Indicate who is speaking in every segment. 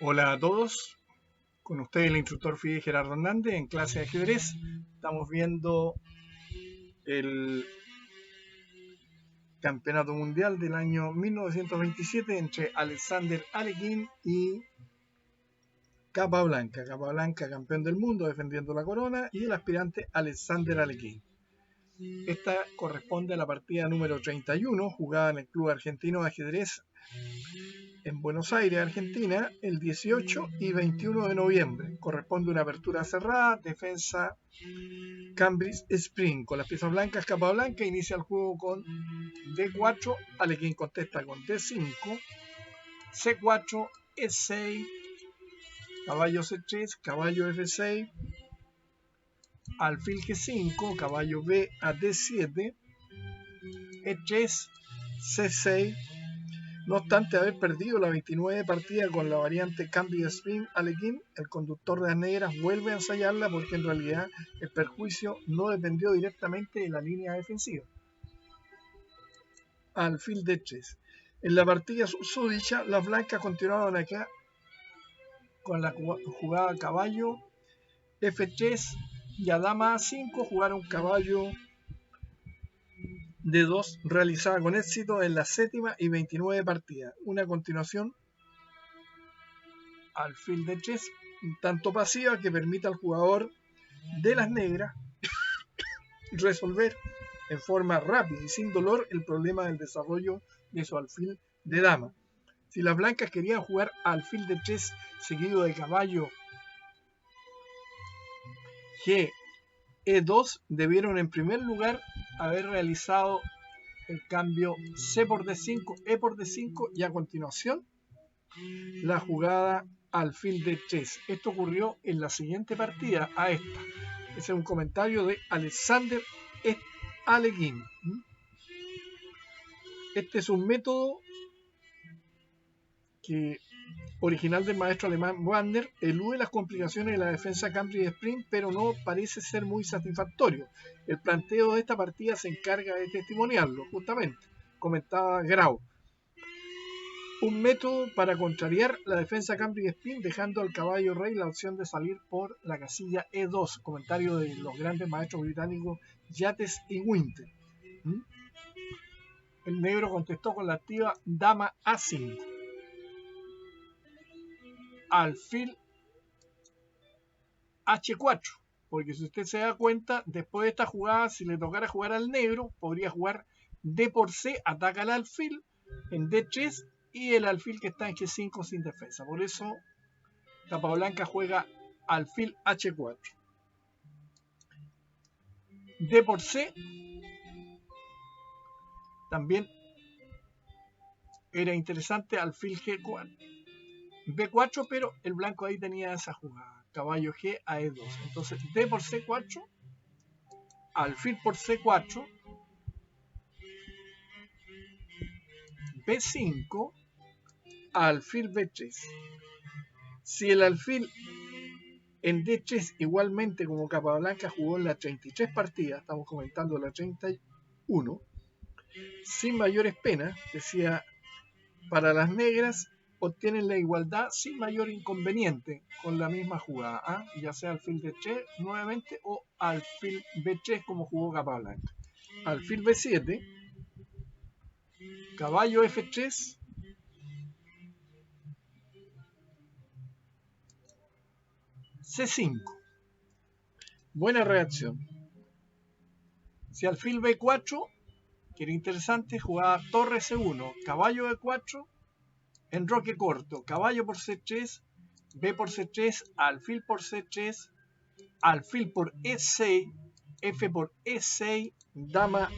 Speaker 1: Hola a todos, con ustedes el instructor FIDE Gerardo Hernández en clase de ajedrez. Estamos viendo el campeonato mundial del año 1927 entre Alexander Alekhine y Capablanca. Capablanca, campeón del mundo defendiendo la corona, y el aspirante Alexander Alekhine. Esta corresponde a la partida número 31 jugada en el Club Argentino de Ajedrez en Buenos Aires, Argentina, el 18 y 21 de noviembre. Corresponde a una apertura cerrada, defensa Cambridge Spring. Con las piezas blancas, Capablanca inicia el juego con D4, Alekhine contesta con D5, C4, E6, caballo C3, caballo F6, alfil G5, caballo B a D7, E3, C6. No obstante haber perdido la 29 partida con la variante Cambridge Spring Alekhine, el conductor de las negras vuelve a ensayarla porque en realidad el perjuicio no dependió directamente de la línea defensiva. Alfil D3. En la partida susodicha, las blancas continuaron acá con la jugada caballo F3 y a dama A5 jugaron caballo D2 realizada con éxito en la séptima y 29 partida. Una continuación alfil D3 un tanto pasiva que permite al jugador de las negras resolver en forma rápida y sin dolor el problema del desarrollo de su alfil de dama. Si las blancas querían jugar alfil D3 seguido de caballo G E2, debieron en primer lugar haber realizado el cambio C por D5, E por D5 y a continuación la jugada alfil D3. Esto ocurrió en la siguiente partida a esta. Ese es un comentario de Alexander Alekhine. Este es un método que original del maestro alemán Wagner, elude las complicaciones de la defensa Cambridge Spring, pero no parece ser muy satisfactorio. El planteo de esta partida se encarga de testimoniarlo, justamente, comentaba Grau. Un método para contrariar la defensa Cambridge Spring, dejando al caballo rey la opción de salir por la casilla E2, comentario de los grandes maestros británicos Yates y Winter. El negro contestó con la activa dama A5. Alfil H4, porque si usted se da cuenta, después de esta jugada, si le tocara jugar al negro, podría jugar D por C, ataca al alfil en D3 y el alfil que está en G5 sin defensa. Por eso Capablanca juega alfil H4. D por C también era interesante, alfil G4. B4, pero el blanco ahí tenía esa jugada, caballo G a E2. Entonces D por C4, alfil por C4, B5, alfil B3. Si el alfil en D3 igualmente como Capablanca jugó en las 33 partidas, estamos comentando la 31, sin mayores penas, decía, para las negras obtienen la igualdad sin mayor inconveniente con la misma jugada, ya sea alfil D3 nuevamente o alfil B3 como jugó Capablanca. Alfil B7, caballo F3, C5. Buena reacción. Si alfil B4, que era interesante, jugaba torre C1, caballo E4, enroque corto, caballo por C3, B por C3, alfil por C3, alfil por E6, F por E6, dama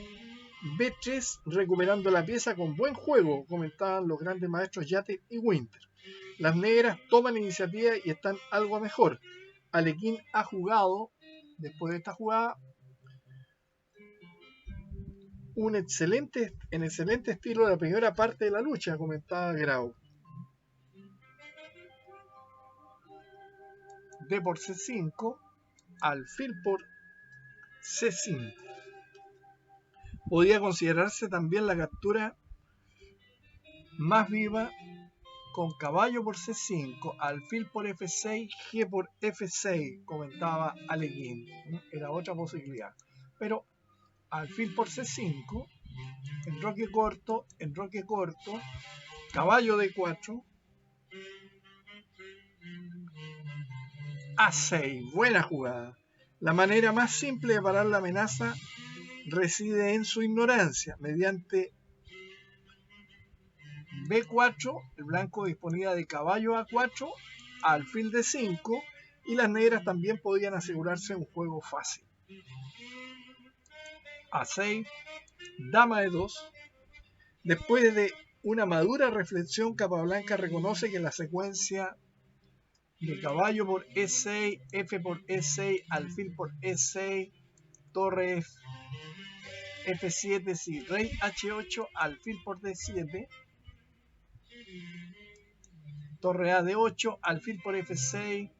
Speaker 1: B3, recuperando la pieza con buen juego, comentaban los grandes maestros Yate y Winter. Las negras toman iniciativa y están algo mejor. Alekhine ha jugado, después de esta jugada, en excelente estilo de la primera parte de la lucha, comentaba Grau. D por C5, alfil por C5. Podría considerarse también la captura más viva con caballo por C5, alfil por F6, G por F6, comentaba Aleguín. Era otra posibilidad. Pero alfil por C5, enroque corto, caballo D4, A6, buena jugada. La manera más simple de parar la amenaza reside en su ignorancia. Mediante B4, el blanco disponía de caballo A4, alfil D5, y las negras también podían asegurarse un juego fácil. A6, dama E2. Después de una madura reflexión, Capablanca reconoce que la secuencia de caballo por E6, F por E6, alfil por E6, torre F7, sí, rey H8, alfil por D7, torre A D8, alfil por F6,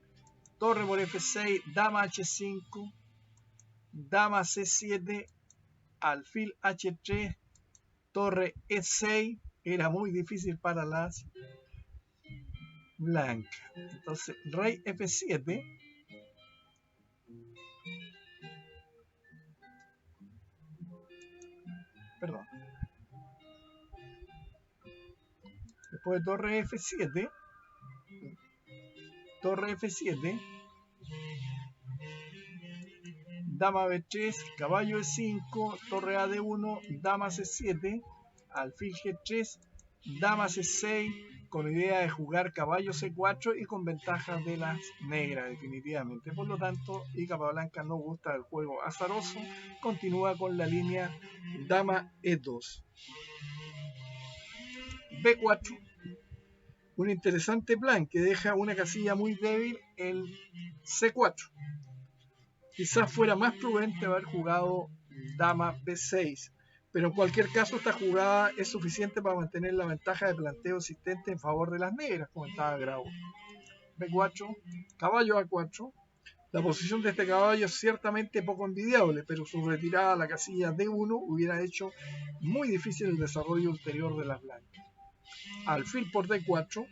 Speaker 1: torre por F6, dama H5, dama C7, alfil H3, torre E6, era muy difícil para las blancas. Entonces, rey F7, perdón, después de torre F7, dama B3, caballo E5, torre A D1, dama C7, alfil G3, dama C6, con idea de jugar caballo C4 y con ventajas de las negras definitivamente. Por lo tanto, y Capablanca no gusta del juego azaroso, continúa con la línea dama E2. B4, un interesante plan que deja una casilla muy débil, el C4. Quizás fuera más prudente haber jugado dama B6, pero en cualquier caso esta jugada es suficiente para mantener la ventaja de planteo existente en favor de las negras, comentaba Grau. B4, caballo A4. La posición de este caballo es ciertamente poco envidiable, pero su retirada a la casilla D1 hubiera hecho muy difícil el desarrollo ulterior de las blancas. Alfil por D4,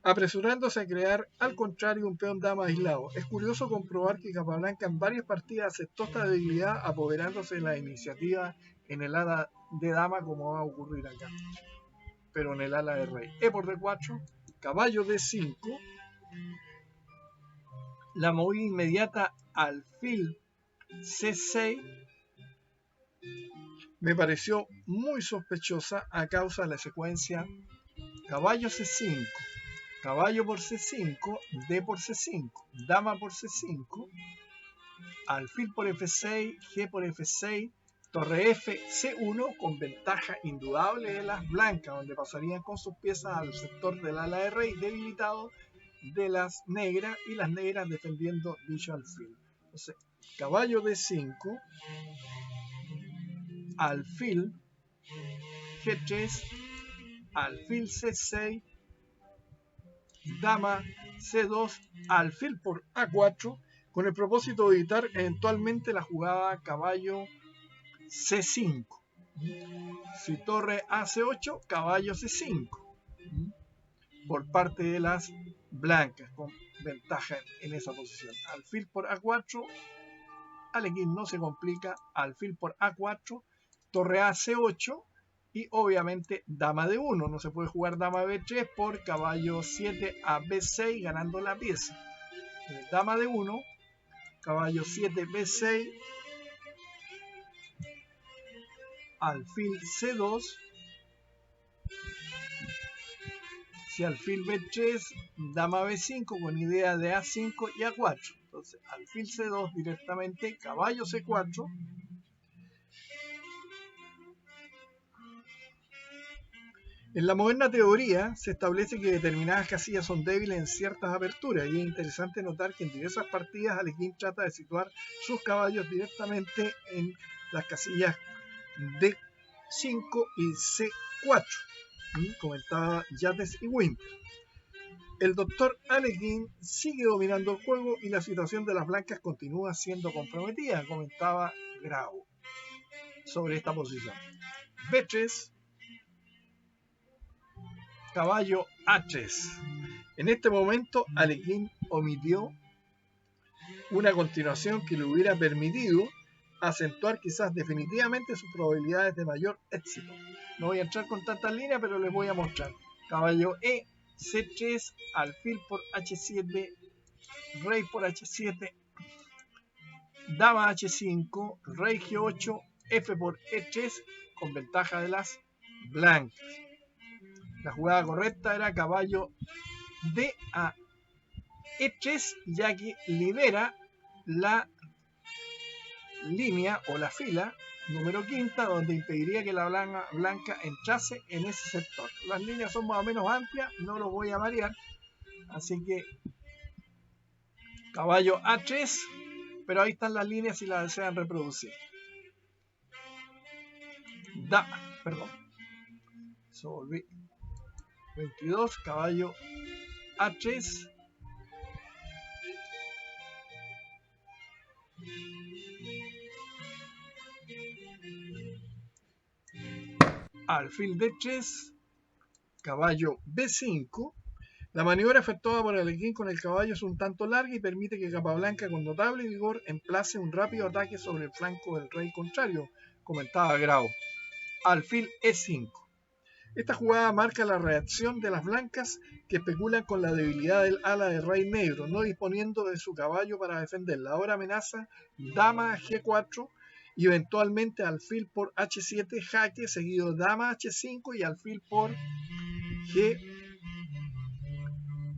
Speaker 1: apresurándose a crear, al contrario, un peón dama aislado. Es curioso comprobar que Capablanca en varias partidas aceptó esta debilidad, apoderándose de la iniciativa en el ala de dama, como va a ocurrir acá, pero en el ala de rey. E por D4, caballo D5, la movida inmediata alfil C6 me pareció muy sospechosa a causa de la secuencia caballo C5, caballo por C5, D por C5, dama por C5, alfil por F6, G por F6, torre F, C1, con ventaja indudable de las blancas, donde pasarían con sus piezas al sector del ala de rey debilitado de las negras, y las negras defendiendo dicho alfil. Entonces, caballo D5, alfil G3, alfil C6, dama C2, alfil por A4, con el propósito de evitar eventualmente la jugada caballo C5. Si torre AC8, caballo C5, por parte de las blancas, con ventaja en esa posición. Alfil por A4, Aleguín no se complica, alfil por A4, torre AC8, y obviamente dama D1. No se puede jugar dama B3 por caballo 7 a B6, ganando la pieza. Dama D1, caballo 7 B6, alfil C2, si alfil B3, dama B5 con idea de A5 y A4. Entonces, alfil C2 directamente, caballo C4. En la moderna teoría se establece que determinadas casillas son débiles en ciertas aperturas, y es interesante notar que en diversas partidas Aleguín trata de situar sus caballos directamente en las casillas D5 y C4, comentaba Yates y Winter. El doctor Aleguín sigue dominando el juego y la situación de las blancas continúa siendo comprometida, comentaba Grau sobre esta posición. B3, caballo A3. En este momento Alekhine omitió una continuación que le hubiera permitido acentuar quizás definitivamente sus probabilidades de mayor éxito. No voy a entrar con tantas líneas, pero les voy a mostrar. Caballo E, C3, alfil por H7, rey por H7, dama H5, rey G8, F por E3 con ventaja de las blancas. La jugada correcta era caballo D a E3, ya que libera la línea o la fila número quinta, donde impediría que la blanca entrase en ese sector. Las líneas son más o menos amplias, no los voy a variar, así que caballo A3, pero ahí están las líneas si las desean reproducir. Perdón, se volví 22, caballo A3, alfil D3, caballo B5. La maniobra efectuada por Alekhine con el caballo es un tanto larga y permite que Capablanca con notable vigor emplace un rápido ataque sobre el flanco del rey contrario, comentaba Grau. Alfil E5. Esta jugada marca la reacción de las blancas, que especulan con la debilidad del ala del rey negro, no disponiendo de su caballo para defenderla. Ahora amenaza dama G4 y eventualmente alfil por H7, jaque, seguido dama H5 y alfil por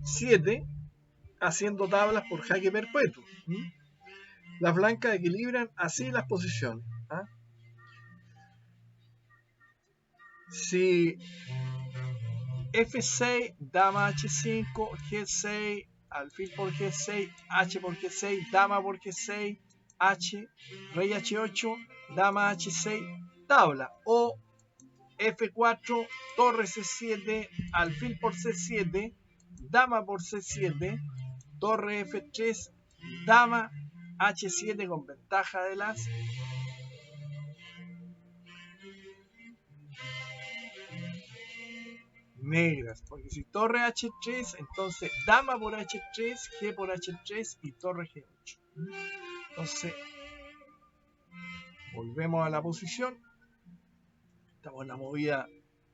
Speaker 1: G7, haciendo tablas por jaque perpetuo. Las blancas equilibran así las posiciones. Si F6, dama H5, G6, alfil por G6, H por G6, dama por G6, H, rey H8, dama H6, tabla. O F4, torre C7, alfil por C7, dama por C7, torre F3, dama H7 con ventaja de las negras, porque si torre H3, entonces dama por H3, G por H3 y torre G8. Entonces, volvemos a la posición. Estamos en la movida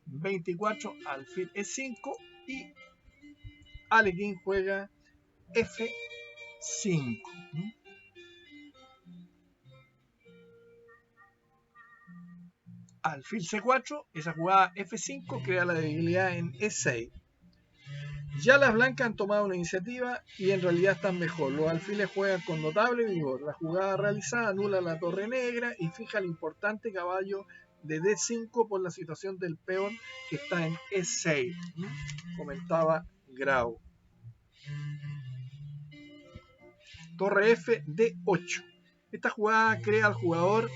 Speaker 1: 24, alfil E5 y Alekhine juega F5. Alfil C4, esa jugada F5 crea la debilidad en E6. Ya las blancas han tomado una iniciativa y en realidad están mejor. Los alfiles juegan con notable vigor. La jugada realizada anula la torre negra y fija el importante caballo de D5 por la situación del peón que está en E6, comentaba Grau. Torre F, D8. Esta jugada crea al jugador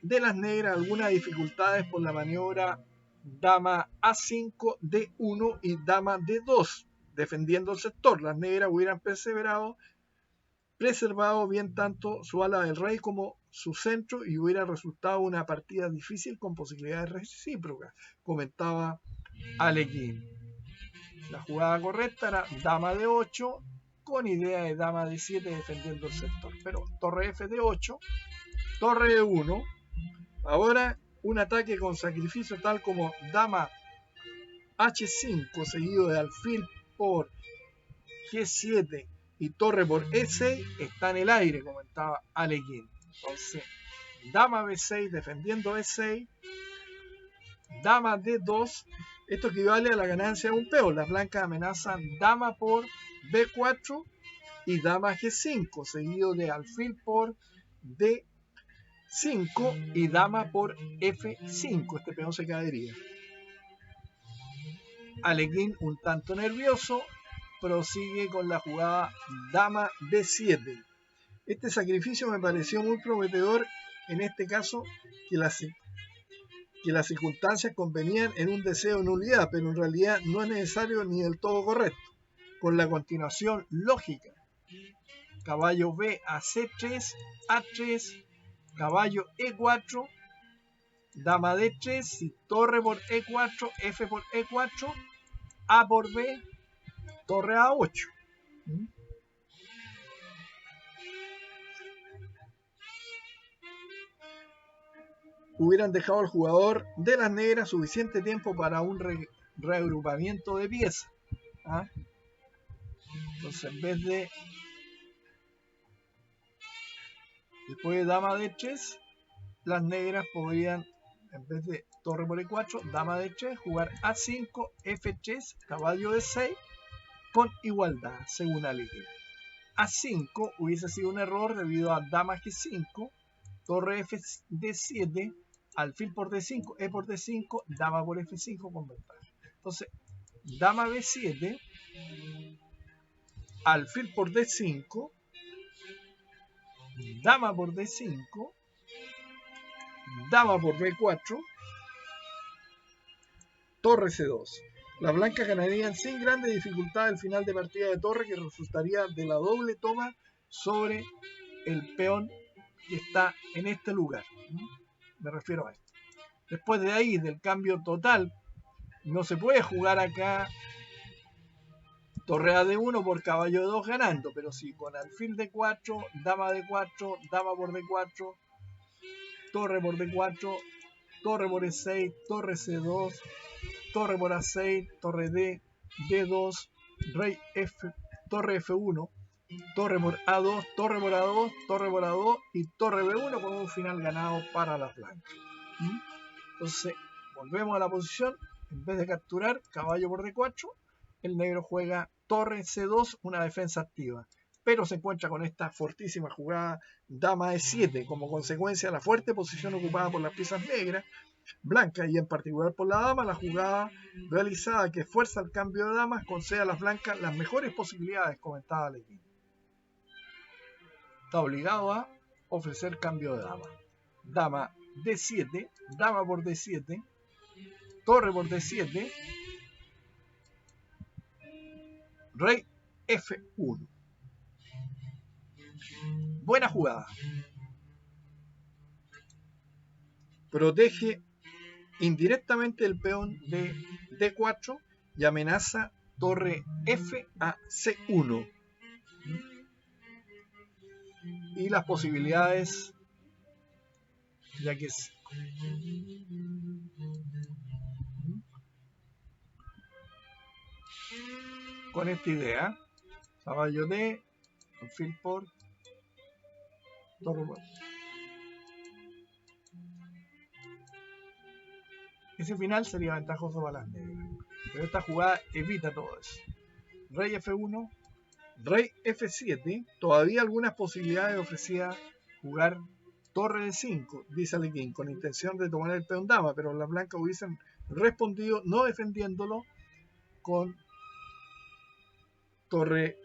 Speaker 1: de las negras algunas dificultades por la maniobra dama A5, D1 y dama D2, defendiendo el sector. Las negras hubieran preservado bien tanto su ala del rey como su centro y hubiera resultado una partida difícil con posibilidades recíprocas, comentaba Alekhine. La jugada correcta era dama D8 con idea de dama D7 defendiendo el sector, pero torre F D8, torre E1. Ahora un ataque con sacrificio tal como dama H5 seguido de alfil por G7 y torre por E6 está en el aire, comentaba Alekhine. Entonces, dama B6 defendiendo E6, dama D2, esto equivale a la ganancia de un peón. Las blancas amenazan dama por B4 y dama G5 seguido de alfil por D5 y dama por F5. Este peón se caería. Alekhine, un tanto nervioso, prosigue con la jugada dama B7. Este sacrificio me pareció muy prometedor, en este caso que las circunstancias convenían en un deseo de nulidad, pero en realidad no es necesario ni del todo correcto. Con la continuación lógica, caballo B a C3, A3, caballo E4, dama D3, y torre por E4, F por E4, A por B, torre A8. Hubieran dejado al jugador de las negras suficiente tiempo para un reagrupamiento de piezas. ¿Ah? Entonces, en vez de después de dama D3, las negras podrían, en vez de torre por E4, dama D3, jugar A5, F3, caballo D6 con igualdad, según Allegri. A5 hubiese sido un error debido a dama G5, torre F D7, alfil por D5, E por D5, dama por F5 con ventaja. Entonces, dama B7, alfil por D5, dama por D5, dama por B4, torre C2. Las blancas ganarían sin grande dificultad el final de partida de torre, que resultaría de la doble toma sobre el peón que está en este lugar. Me refiero a esto. Después de ahí, del cambio total, no se puede jugar acá torre A D1 por caballo D2 ganando, pero sí con alfil D4, dama D4, dama por D4, torre por D4, torre por E6, torre C2, torre por A6, torre D, D2, rey F, torre F1, torre por A2, torre por A2, torre por A2 y torre B1 con un final ganado para las blancas. Entonces, volvemos a la posición. En vez de capturar caballo por D4, el negro juega torre C2, una defensa activa. Pero se encuentra con esta fortísima jugada dama E7, como consecuencia de la fuerte posición ocupada por las piezas negras, blancas y en particular por la dama. La jugada realizada que fuerza el cambio de damas concede a las blancas las mejores posibilidades, comentaba Allegri. Está obligado a ofrecer cambio de dama. Dama D7, dama por D7, torre por D7, rey F1. Buena jugada. Protege indirectamente el peón de D4 y amenaza torre F a C1. Y las posibilidades, ya que es con esta idea, caballo D, alfil por torre por. Ese final sería ventajoso para las negras, pero esta jugada evita todo eso. Rey F1, rey F7, todavía algunas posibilidades ofrecía jugar torre de 5, dice Allegri, con intención de tomar el peón dama, pero las blancas hubiesen respondido no defendiéndolo con torre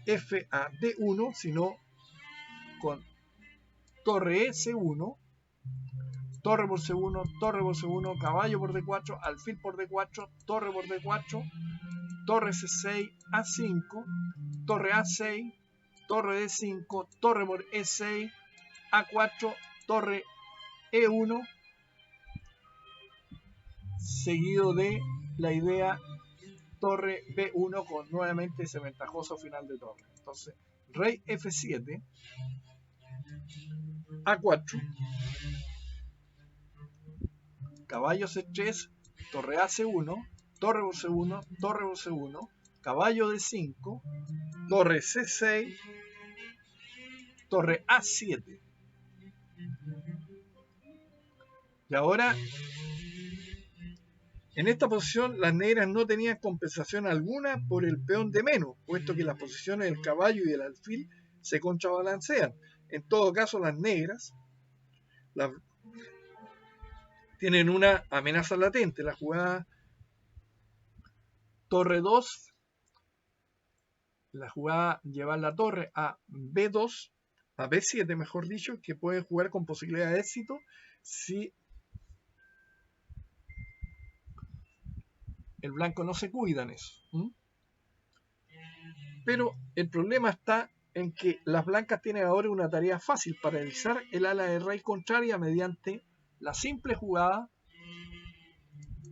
Speaker 1: F a D1, sino con torre E C1, torre por C1, torre por C1, caballo por D4, alfil por D4, torre por D4, torre C6, A5, torre A6, torre D5, torre por E6, A4, torre E1, seguido de la idea torre B1 con nuevamente ese ventajoso final de torre. Entonces, rey F7, A4, caballo C3, torre AC1, torre por C1, torre por C1, caballo D5, torre C6, torre A7. Y ahora, en esta posición, las negras no tenían compensación alguna por el peón de menos, puesto que las posiciones del caballo y del alfil se contrabalancean. En todo caso, las negras tienen una amenaza latente. La jugada torre 2, la jugada llevar la torre a B2, a B7 mejor dicho, que puede jugar con posibilidad de éxito si el blanco no se cuida en eso. Pero el problema está en que las blancas tienen ahora una tarea fácil: paralizar el ala de rey contraria mediante la simple jugada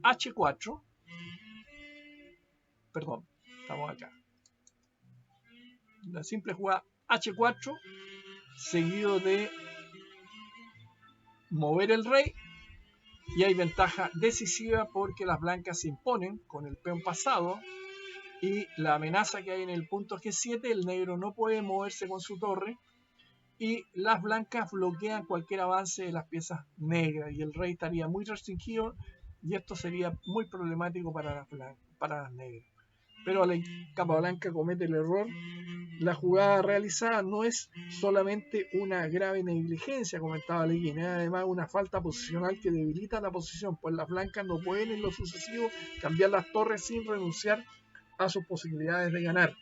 Speaker 1: H4. Perdón, estamos acá. La simple jugada H4 seguido de mover el rey, y hay ventaja decisiva porque las blancas se imponen con el peón pasado y la amenaza que hay en el punto G7. El negro no puede moverse con su torre y las blancas bloquean cualquier avance de las piezas negras y el rey estaría muy restringido, y esto sería muy problemático para las negras. Pero Capablanca comete el error. La jugada realizada no es solamente una grave negligencia, comentaba Aleguín, es además una falta posicional que debilita la posición, pues las blancas no pueden en lo sucesivo cambiar las torres sin renunciar a sus posibilidades de ganar.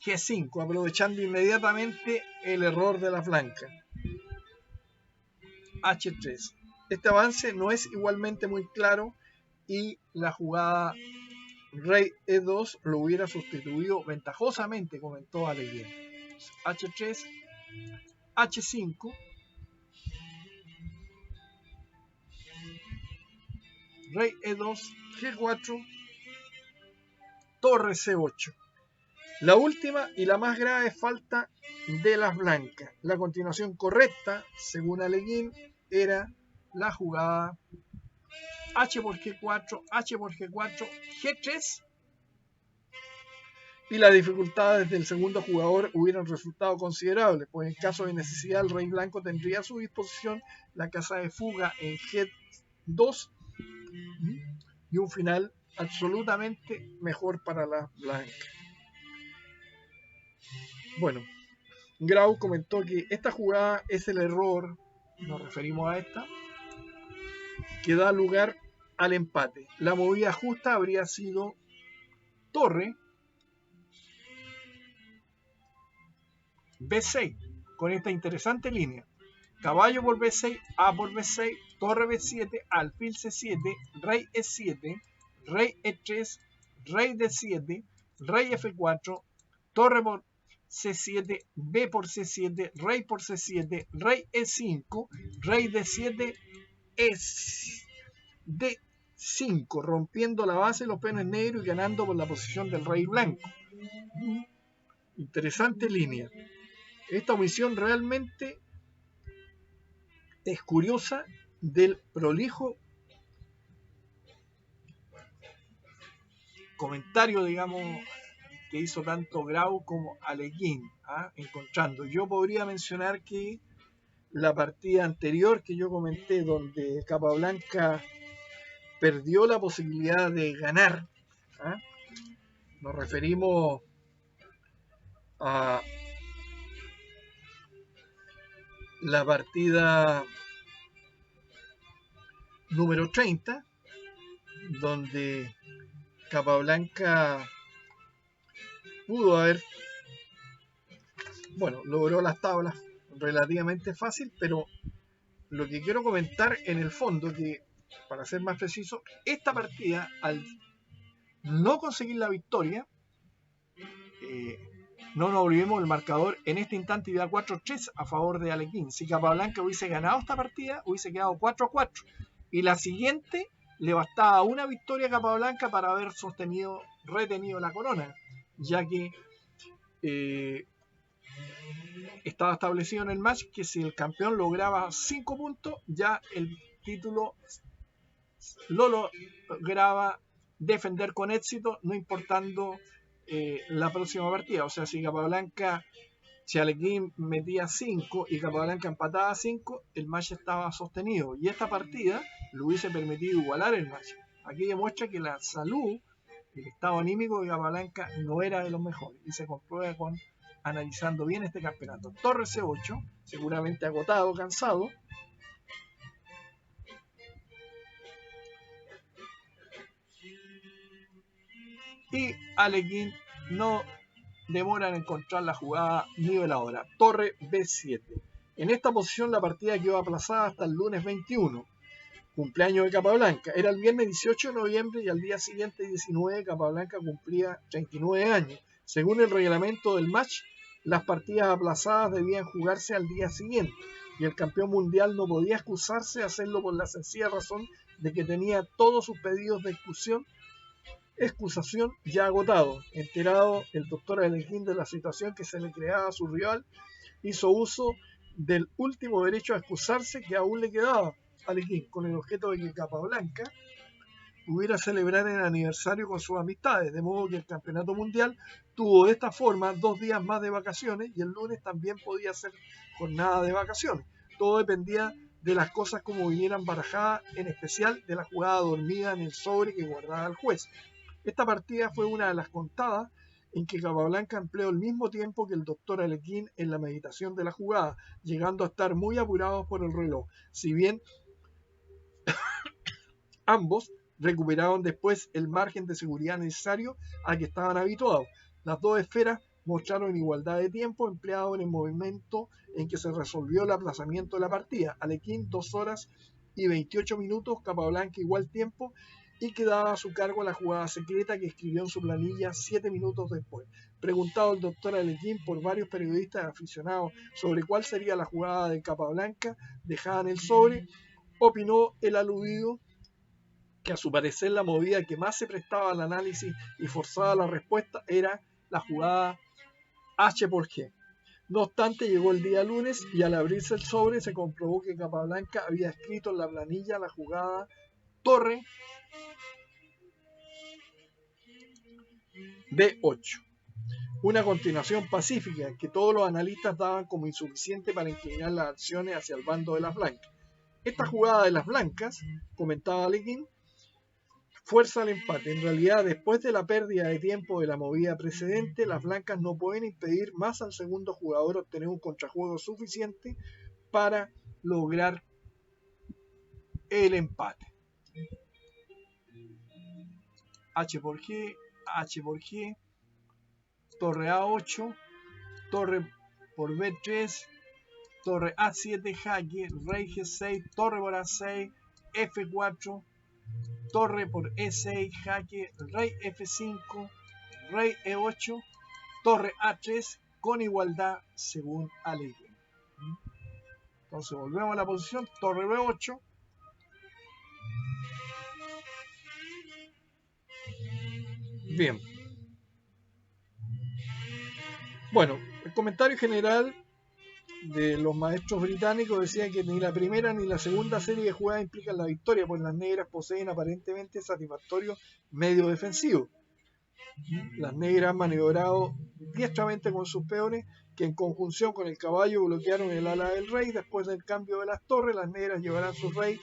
Speaker 1: G5, aprovechando inmediatamente el error de las blancas. H3. Este avance no es igualmente muy claro y la jugada rey E2 lo hubiera sustituido ventajosamente, comentó Aleguín. H3, H5, rey E2, G4, torre C8. La última y la más grave falta de las blancas. La continuación correcta, según Aleguín, era la jugada H por G4, H por G4, G3, y las dificultades del segundo jugador hubieran resultado considerables, pues en caso de necesidad el rey blanco tendría a su disposición la casa de fuga en G2 y un final absolutamente mejor para las blancas. Bueno, Grau comentó que esta jugada es el error, nos referimos a esta, que da lugar al empate. La movida justa habría sido torre B6, con esta interesante línea: caballo por B6, A por B6, torre B7, alfil C7, rey E7, rey E3, rey D7, rey F4, torre por C7, B por C7, rey por C7, rey E5, rey D7, D5, rompiendo la base de los peones negros y ganando por la posición del rey blanco. Interesante línea. Esta omisión realmente es curiosa del prolijo comentario, digamos, que hizo tanto Grau como Aleguín, encontrando. Yo podría mencionar que la partida anterior que yo comenté, donde Capablanca perdió la posibilidad de ganar, nos referimos a la partida número 30, donde Capablanca pudo haber, logró las tablas relativamente fácil, pero lo que quiero comentar en el fondo, que para ser más preciso, esta partida, al no conseguir la victoria, no nos olvidemos, el marcador en este instante iba 4-3 a favor de Aleguín. Si Capablanca hubiese ganado esta partida, hubiese quedado 4-4. Y la siguiente le bastaba una victoria a Capablanca para haber retenido la corona, ya que estaba establecido en el match que si el campeón lograba 5 puntos, ya el título lo lograba defender con éxito, no importando la próxima partida. O sea, si Aleguín metía 5 y Capablanca empataba 5, el match estaba sostenido, y esta partida le hubiese permitido igualar el match. Aquí demuestra que la salud, el estado anímico de Capablanca no era de los mejores, y se comprueba analizando bien este campeonato. Torre C8, seguramente agotado, cansado. Y Aleguín no demora en encontrar la jugada niveladora. Torre B7. En esta posición la partida quedó aplazada hasta el lunes 21, cumpleaños de Capablanca. Era el viernes 18 de noviembre y al día siguiente, 19, Capablanca cumplía 39 años. Según el reglamento del match, las partidas aplazadas debían jugarse al día siguiente y el campeón mundial no podía excusarse de hacerlo por la sencilla razón de que tenía todos sus pedidos de excusación ya agotados. Enterado el doctor Alekhine de la situación que se le creaba a su rival, hizo uso del último derecho a excusarse que aún le quedaba a Alekhine, con el objeto de que Capablanca pudiera celebrar el aniversario con sus amistades, de modo que el campeonato mundial tuvo de esta forma 2 días más de vacaciones y el lunes también podía ser jornada de vacaciones. Todo dependía de las cosas como vinieran barajadas, en especial de la jugada dormida en el sobre que guardaba el juez. Esta partida fue una de las contadas en que Capablanca empleó el mismo tiempo que el doctor Alekhine en la meditación de la jugada, llegando a estar muy apurados por el reloj. Si bien ambos recuperaron después el margen de seguridad necesario al que estaban habituados. Las dos esferas mostraron igualdad de tiempo empleado en el momento en que se resolvió el aplazamiento de la partida. Alekhine 2 horas y 28 minutos, Capablanca igual tiempo, y quedaba a su cargo la jugada secreta que escribió en su planilla 7 minutos después. Preguntado el doctor Alekhine por varios periodistas aficionados sobre cuál sería la jugada de Capablanca dejada en el sobre, opinó el aludido que a su parecer la movida que más se prestaba al análisis y forzaba la respuesta era la jugada H por G. No obstante, llegó el día lunes y al abrirse el sobre se comprobó que Capablanca había escrito en la planilla la jugada torre D8. Una continuación pacífica que todos los analistas daban como insuficiente para inclinar las acciones hacia el bando de las blancas. Esta jugada de las blancas, comentaba Alekhine, fuerza al empate. En realidad, después de la pérdida de tiempo de la movida precedente, las blancas no pueden impedir más al segundo jugador obtener un contrajuego suficiente para lograr el empate. H por G, H por G, torre A8, torre por B3, torre A7, jaque, rey G6, torre por A6, F4, torre por E6, jaque, rey F5, rey E8, torre A3 con igualdad según Alekhine. Entonces volvemos a la posición, torre B8, bien. Bueno, el comentario general de los maestros británicos decía que ni la primera ni la segunda serie de jugadas implican la victoria, pues las negras poseen aparentemente satisfactorio medio defensivo. Las negras han maniobrado diestramente con sus peones, que en conjunción con el caballo bloquearon el ala del rey. Después del cambio de las torres, las negras llevarán su rey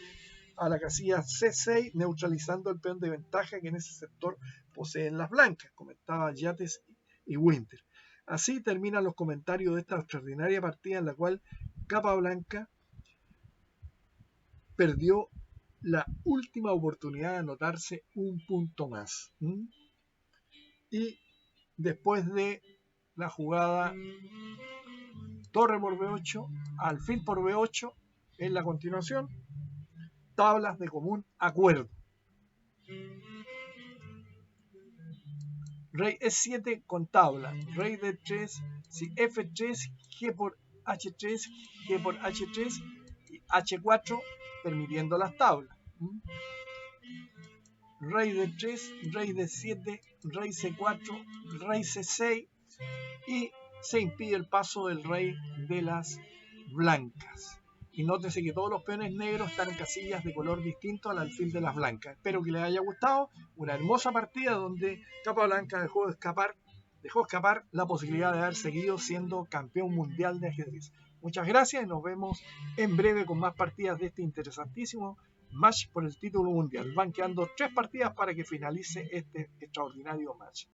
Speaker 1: a la casilla C6, neutralizando el peón de ventaja que en ese sector poseen las blancas, comentaba Yates y Winter. Así terminan los comentarios de esta extraordinaria partida en la cual Capablanca perdió la última oportunidad de anotarse un punto más. Y después de la jugada torre por B8, alfil por B8, en la continuación, tablas de común acuerdo. Rey E7 con tabla, rey D3, si F3, G por H3, G por H3 y H4 permitiendo las tablas. Rey D3, rey D7, rey C4, rey C6 y se impide el paso del rey de las blancas. Y nótese que todos los peones negros están en casillas de color distinto al alfil de las blancas. Espero que les haya gustado. Una hermosa partida donde Capablanca dejó escapar la posibilidad de haber seguido siendo campeón mundial de ajedrez. Muchas gracias y nos vemos en breve con más partidas de este interesantísimo match por el título mundial. Van quedando 3 partidas para que finalice este extraordinario match.